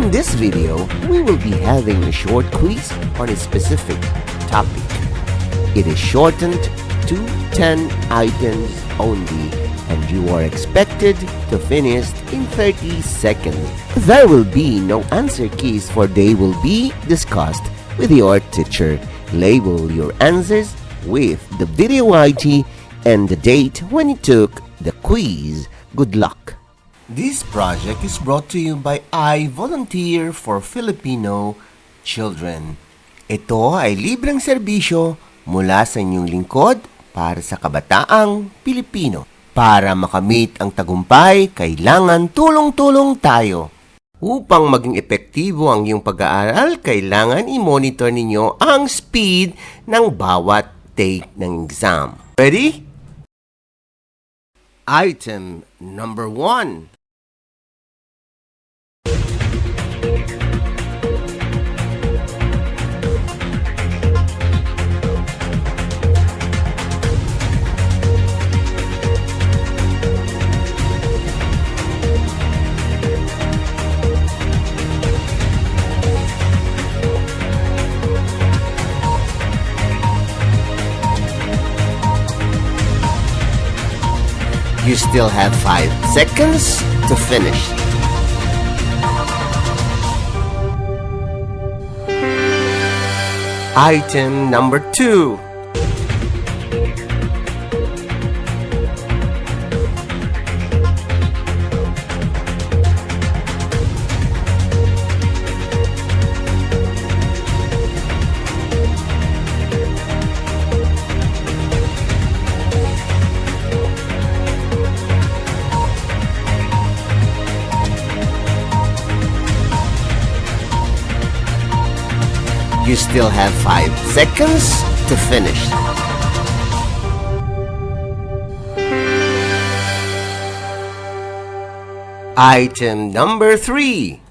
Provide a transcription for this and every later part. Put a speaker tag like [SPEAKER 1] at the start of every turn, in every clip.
[SPEAKER 1] In this video, we will be having a short quiz on a specific topic. It is shortened to 10 items only, and you are expected to finish in 30 seconds. There will be no answer keys, for they will be discussed with your teacher. Label your answers with the video ID and the date when you took the quiz. Good luck! This project is brought to you by I Volunteer for Filipino Children. Ito ay libreng serbisyo mula sa inyong lingkod para sa kabataang Pilipino. Para makamit ang tagumpay, kailangan tulong-tulong tayo. Upang maging epektibo ang iyong pag-aaral, kailangan i-monitor ninyo ang speed ng bawat take ng exam. Ready? Item number 1. You still have 5 seconds to finish. Item number 2. You still have 5 seconds to finish. Item number 3.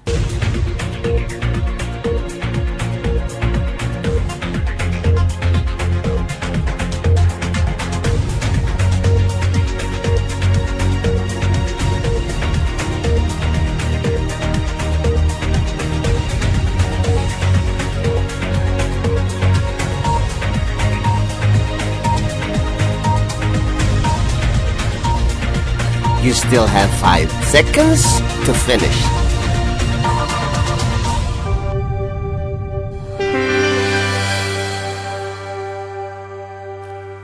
[SPEAKER 1] You still have 5 seconds to finish.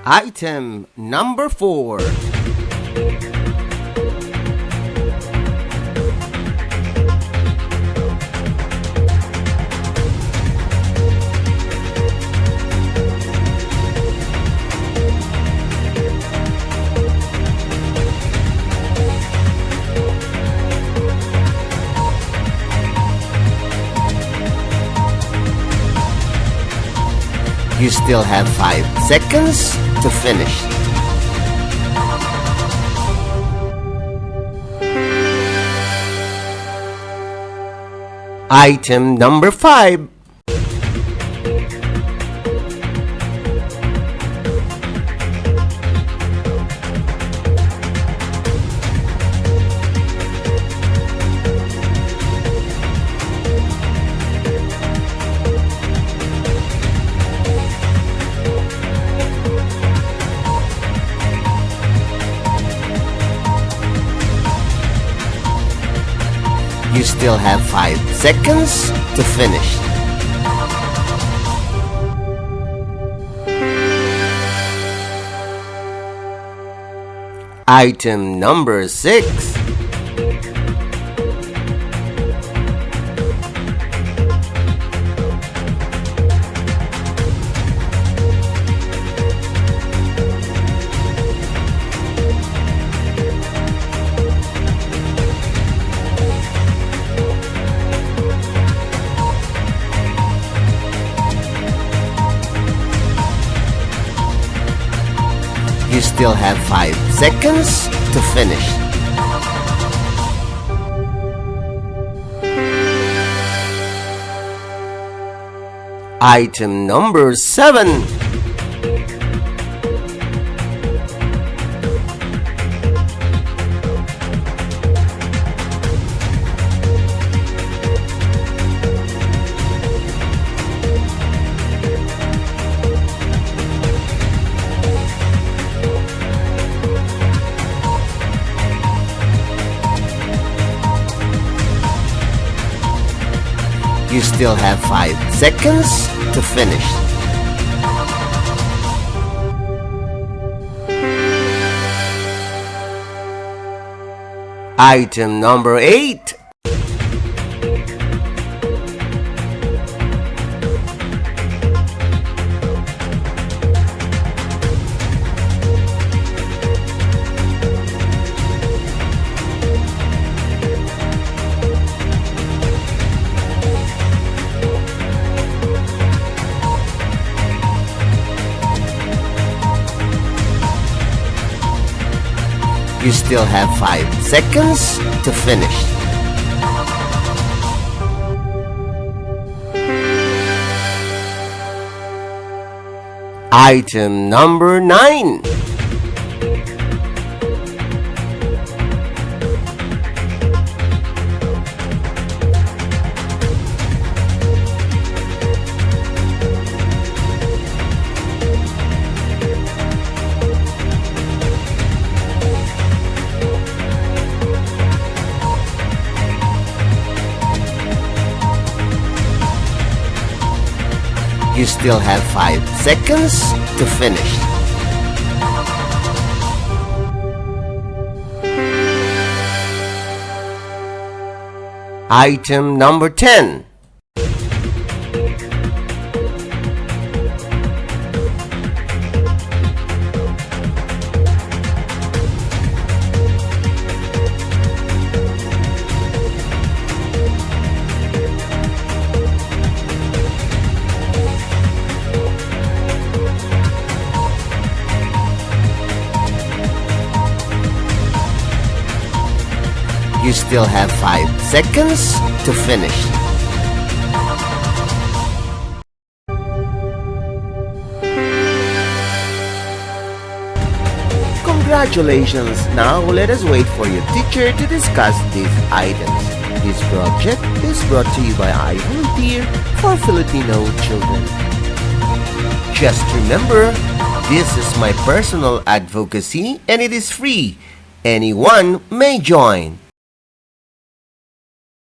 [SPEAKER 1] Item number 4. You still have 5 seconds to finish. Item number 5. You still have 5 seconds to finish. Item number 6. You still have 5 seconds to finish. Item number 7. You still have 5 seconds to finish. Item number 8. You still have 5 seconds to finish. Item number 9. You still have 5 seconds to finish. Item number 10. You still have 5 seconds to finish. Congratulations! Now let us wait for your teacher to discuss these items. This project is brought to you by I Volunteer for Filipino Children. Just remember, this is my personal advocacy and it is free. Anyone may join.